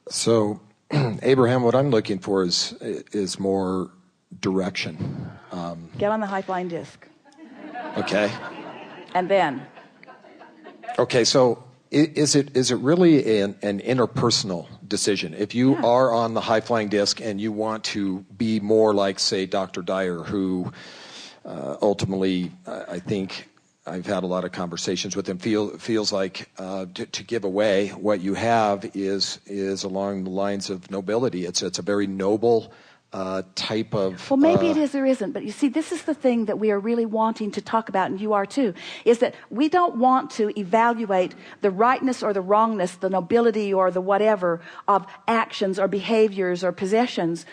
So, Abraham, what I'm looking for is more direction. Get on the high flying disc. Okay. And then? Okay, so is it really an interpersonal decision? If you are on the high flying disc and you want to be more like, say, Dr. Dyer, who ultimately, I think I've had a lot of conversations with him, feels like to give away what you have is along the lines of nobility. It's a very noble type of... Well, maybe it is or isn't, but you see, this is the thing that we are really wanting to talk about, and you are too, is that we don't want to evaluate the rightness or the wrongness, the nobility or the whatever of actions or behaviors or possessions,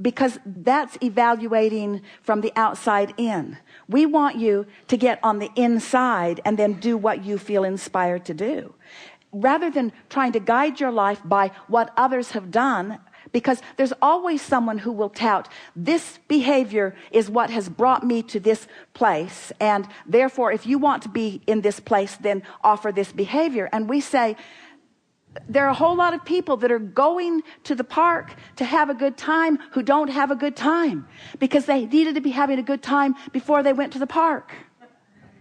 because that's evaluating from the outside in. We want you to get on the inside and then do what you feel inspired to do, rather than trying to guide your life by what others have done. Because there's always someone who will tout, this behavior is what has brought me to this place, and therefore if you want to be in this place, then offer this behavior. And we say, there are a whole lot of people that are going to the park to have a good time who don't have a good time because they needed to be having a good time before they went to the park.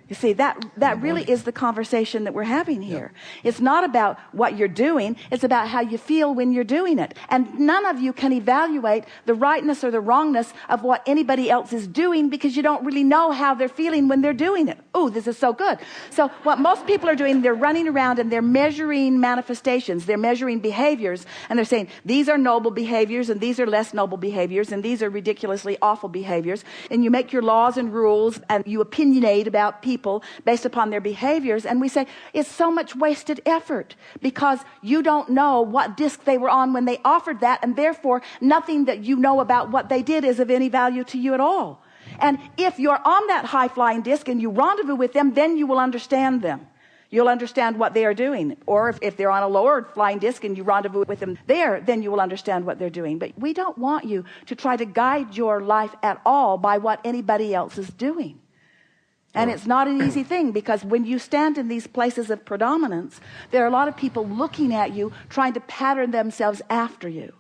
You see, that really is the conversation that we're having here. It's not about what you're doing. It's about how you feel when you're doing it. And none of you can evaluate the rightness or the wrongness of what anybody else is doing because you don't really know how they're feeling when they're doing it. Ooh, this is so good. So what most people are doing, they're running around and they're measuring manifestations. They're measuring behaviors. And they're saying, these are noble behaviors and these are less noble behaviors and these are ridiculously awful behaviors. And you make your laws and rules and you opinionate about people based upon their behaviors, and we say it's so much wasted effort because you don't know what disc they were on when they offered that, and therefore nothing that you know about what they did is of any value to you at all. And if you're on that high-flying disc and you rendezvous with them, then you will understand them. You'll understand what they are doing. Or if they're on a lower flying disc and you rendezvous with them there, then you will understand what they're doing. But we don't want you to try to guide your life at all by what anybody else is doing. And it's not an easy thing, because when you stand in these places of predominance, there are a lot of people looking at you, trying to pattern themselves after you.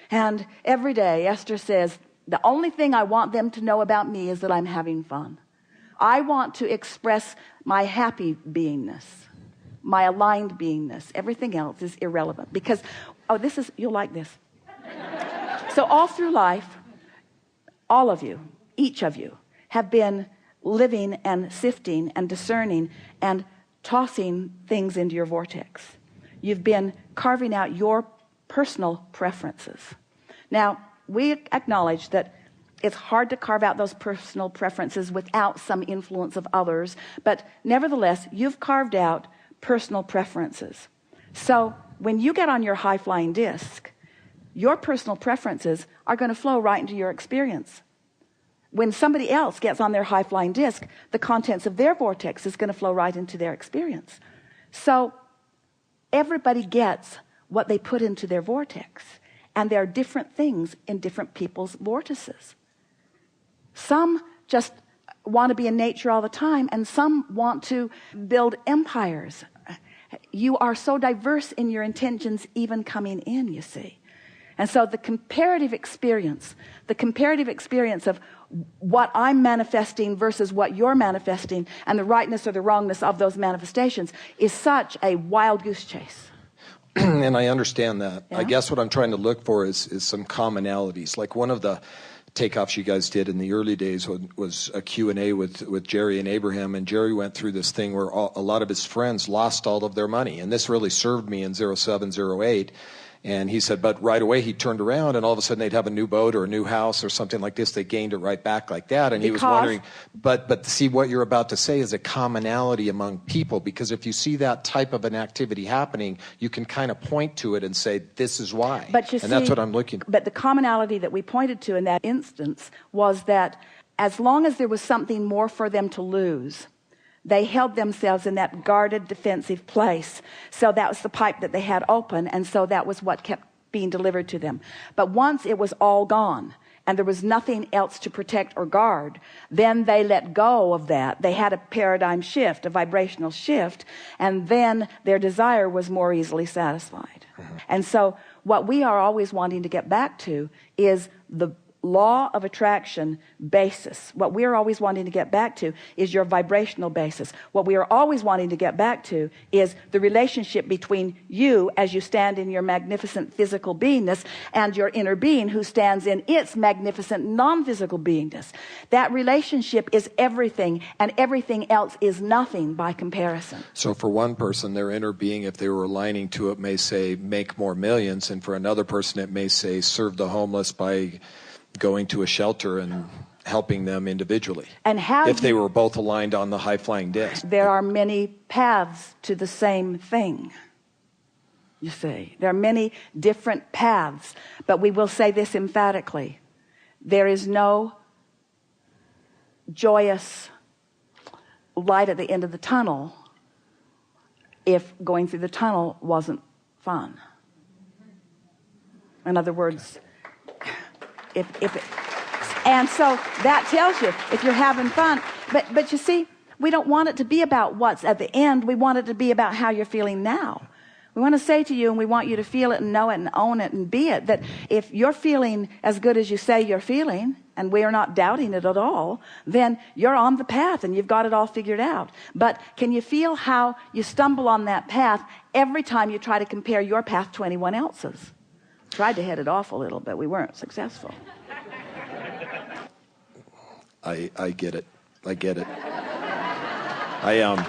And every day, Esther says, the only thing I want them to know about me is that I'm having fun. I want to express my happy beingness, my aligned beingness. Everything else is irrelevant. Because, you'll like this. So all through life, all of you, each of you, have been living and sifting and discerning and tossing things into your vortex. You've been carving out your personal preferences. Now, we acknowledge that it's hard to carve out those personal preferences without some influence of others, but nevertheless, you've carved out personal preferences. So when you get on your high-flying disc, your personal preferences are going to flow right into your experience. When somebody else gets on their high-flying disc, the contents of their vortex is going to flow right into their experience. So everybody gets what they put into their vortex, and there are different things in different people's vortices. Some just want to be in nature all the time, and some want to build empires. You are so diverse in your intentions even coming in, you see. And so the comparative experience of what I'm manifesting versus what you're manifesting, and the rightness or the wrongness of those manifestations, is such a wild goose chase. And I understand that. Yeah? I guess what I'm trying to look for is some commonalities. Like one of the takeoffs you guys did in the early days was a Q&A with Jerry and Abraham, and Jerry went through this thing where a lot of his friends lost all of their money, and this really served me in 07, 08. And he said, but right away he turned around and all of a sudden they'd have a new boat or a new house or something like this. They gained it right back like that. And he was wondering, but see, what you're about to say is a commonality among people, because if you see that type of an activity happening, you can kind of point to it and say, this is why. But you see, that's what I'm looking for. But the commonality that we pointed to in that instance was that as long as there was something more for them to lose, they held themselves in that guarded, defensive place. So that was the pipe that they had open, and so that was what kept being delivered to them. But once it was all gone, and there was nothing else to protect or guard, then they let go of that. They had a paradigm shift, a vibrational shift, and then their desire was more easily satisfied. And so what we are always wanting to get back to is the law of attraction basis. What we're always wanting to get back to is your vibrational basis. What we are always wanting to get back to is the relationship between you as you stand in your magnificent physical beingness and your inner being who stands in its magnificent non-physical beingness. That relationship is everything, and everything else is nothing by comparison. So for one person, their inner being, if they were aligning to it, may say make more millions, and for another person it may say serve the homeless by going to a shelter and helping them individually. And how if they were both aligned on the high-flying disc. There are many paths to the same thing. You see, there are many different paths, but we will say this emphatically: there is no joyous light at the end of the tunnel if going through the tunnel wasn't fun. In other words, and so that tells you if you're having fun. But you see, we don't want it to be about what's at the end. We want it to be about how you're feeling now. We want to say to you, and we want you to feel it and know it and own it and be it, that if you're feeling as good as you say you're feeling, and we are not doubting it at all, then you're on the path and you've got it all figured out. But can you feel how you stumble on that path every time you try to compare your path to anyone else's? Tried to head it off a little, but we weren't successful. I get it. I get it. I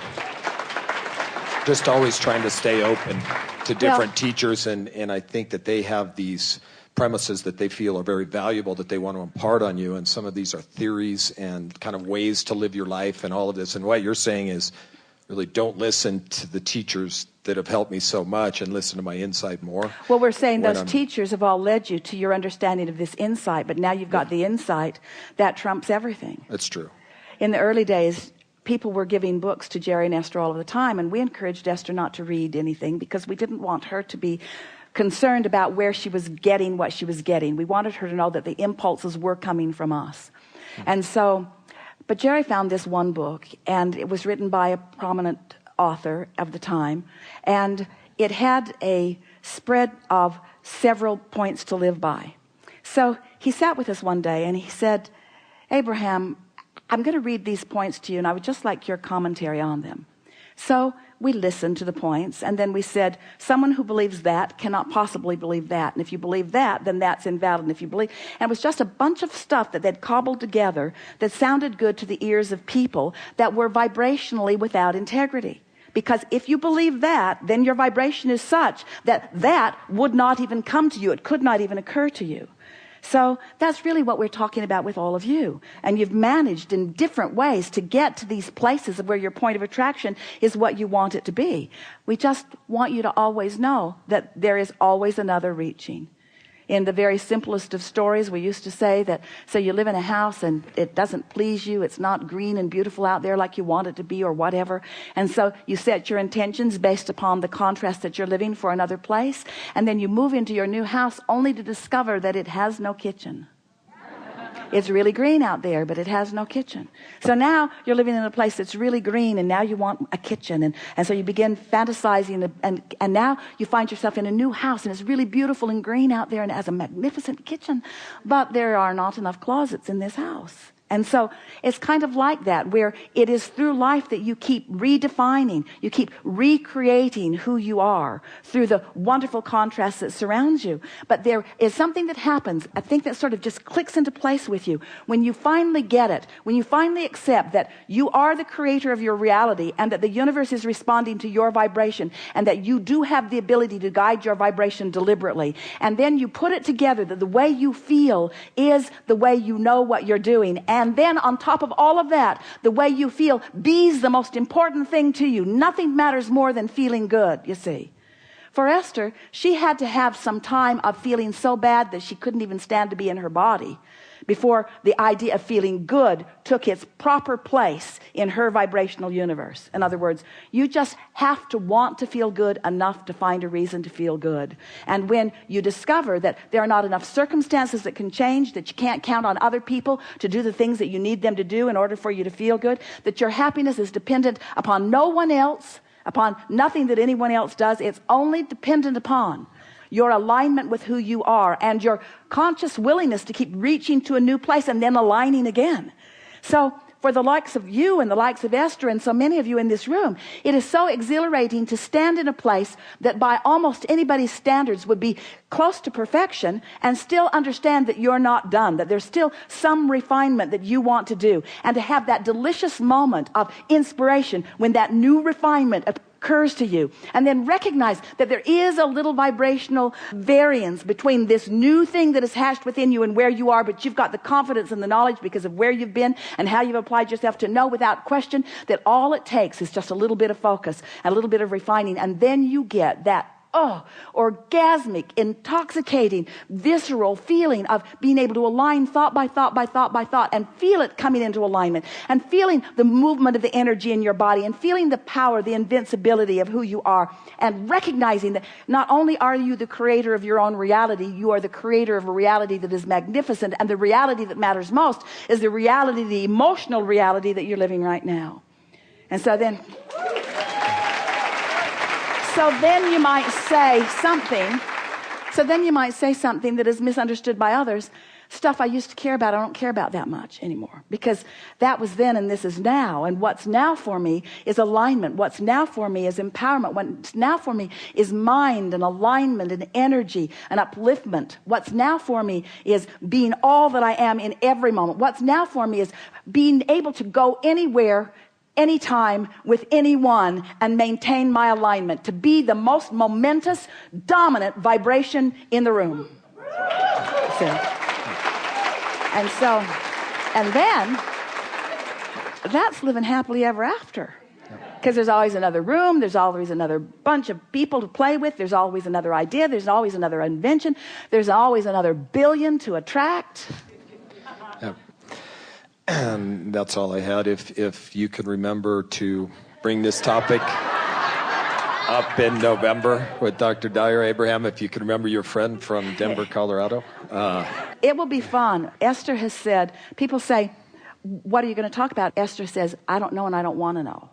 just always trying to stay open to different teachers, and I think that they have these premises that they feel are very valuable that they want to impart on you, and some of these are theories and kind of ways to live your life and all of this. And what you're saying is really don't listen to the teachers that have helped me so much and listen to my insight more. Well, we're saying those teachers have all led you to your understanding of this insight, but now you've got the insight that trumps everything. That's true. In the early days, people were giving books to Jerry and Esther all of the time, and we encouraged Esther not to read anything because we didn't want her to be concerned about where she was getting what she was getting. We wanted her to know that the impulses were coming from us. And so, but Jerry found this one book, and it was written by a prominent author of the time, and it had a spread of several points to live by. So he sat with us one day and he said, Abraham, I'm going to read these points to you, and I would just like your commentary on them. So we listened to the points, and then we said, someone who believes that cannot possibly believe that. And if you believe that, then that's invalid. And if you believe, and it was just a bunch of stuff that they'd cobbled together that sounded good to the ears of people that were vibrationally without integrity. Because if you believe that, then your vibration is such that that would not even come to you. It could not even occur to you. So that's really what we're talking about with all of you. And you've managed in different ways to get to these places of where your point of attraction is what you want it to be. We just want you to always know that there is always another reaching. In the very simplest of stories, we used to say that, so you live in a house and it doesn't please you. It's not green and beautiful out there like you want it to be or whatever. And so you set your intentions based upon the contrast that you're living for another place. And then you move into your new house only to discover that it has no kitchen. It's really green out there, but it has no kitchen. So now you're living in a place that's really green, and now you want a kitchen. And so you begin fantasizing, and now you find yourself in a new house, and it's really beautiful and green out there, and it has a magnificent kitchen. But there are not enough closets in this house. And so it's kind of like that, where it is through life that you keep redefining, you keep recreating who you are through the wonderful contrast that surrounds you. But there is something that happens, I think, that sort of just clicks into place with you. When you finally get it, when you finally accept that you are the creator of your reality and that the universe is responding to your vibration and that you do have the ability to guide your vibration deliberately. And then you put it together that the way you feel is the way you know what you're doing. And then on top of all of that, the way you feel be's the most important thing to you. Nothing matters more than feeling good, you see. For Esther, she had to have some time of feeling so bad that she couldn't even stand to be in her body, before the idea of feeling good took its proper place in her vibrational universe. In other words, you just have to want to feel good enough to find a reason to feel good. And when you discover that there are not enough circumstances that can change, that you can't count on other people to do the things that you need them to do in order for you to feel good, that your happiness is dependent upon no one else, upon nothing that anyone else does, it's only dependent upon your alignment with who you are and your conscious willingness to keep reaching to a new place and then aligning again. So for the likes of you and the likes of Esther and so many of you in this room, it is so exhilarating to stand in a place that by almost anybody's standards would be close to perfection and still understand that you're not done, that there's still some refinement that you want to do, and to have that delicious moment of inspiration when that new refinement occurs to you, and then recognize that there is a little vibrational variance between this new thing that is hatched within you and where you are, but you've got the confidence and the knowledge because of where you've been and how you've applied yourself to know without question that all it takes is just a little bit of focus, a little bit of refining, and then you get that orgasmic, intoxicating, visceral feeling of being able to align thought by thought by thought by thought and feel it coming into alignment, and feeling the movement of the energy in your body, and feeling the power, the invincibility of who you are, and recognizing that not only are you the creator of your own reality, you are the creator of a reality that is magnificent, and the reality that matters most is the reality, the emotional reality that you're living right now. And so then you might say something. So then you might say something that is misunderstood by others. Stuff I used to care about, I don't care about that much anymore, because that was then and this is now. And what's now for me is alignment. What's now for me is empowerment. What's now for me is mind and alignment and energy and upliftment. What's now for me is being all that I am in every moment. What's now for me is being able to go anywhere, anytime, with anyone, and maintain my alignment, to be the most momentous, dominant vibration in the room. See? And then that's living happily ever after, because there's always another room, there's always another bunch of people to play with, there's always another idea, there's always another invention, there's always another billion to attract. And that's all I had. If you can remember to bring this topic up in November with Dr. Dyer Abraham, if you can remember your friend from Denver, Colorado. It will be fun. Esther has said, people say, what are you going to talk about? Esther says, I don't know and I don't want to know,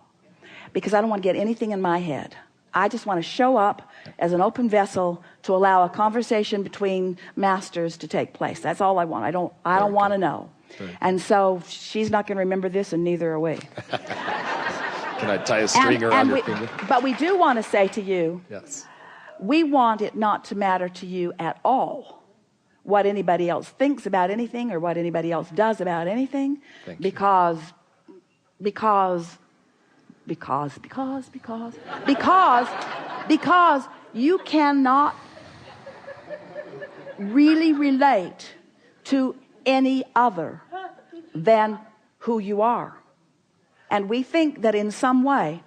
because I don't want to get anything in my head. I just want to show up as an open vessel to allow a conversation between masters to take place. That's all I want. I don't want to know. And so she's not going to remember this, and neither are we. Can I tie a string around your finger? But we do want to say to you, yes, we want it not to matter to you at all what anybody else thinks about anything or what anybody else does about anything, because you cannot really relate to any other than who you are. And we think that in some way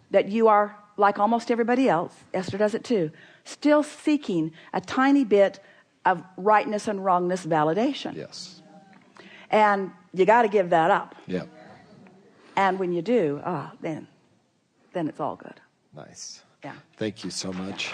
that you are like almost everybody else, Esther does it too, still seeking a tiny bit of rightness and wrongness validation. Yes. And you got to give that up. Yeah. And when you do, then it's all good. Nice. Yeah. Thank you so much.